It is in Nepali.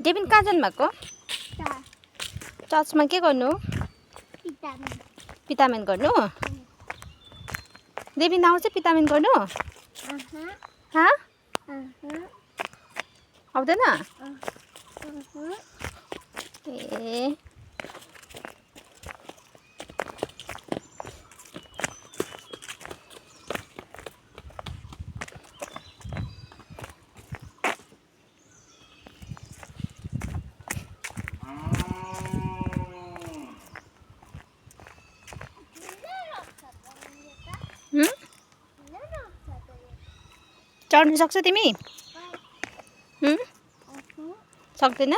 डेबिन कहाँ जानुभएको? चर्चमा के गर्नु? पितामेन गर्नु? डेबिन आउँछ पितामेन गर्नु? आउँदैन? ए चढ्नु सक्छौ तिमी? सक्दैन?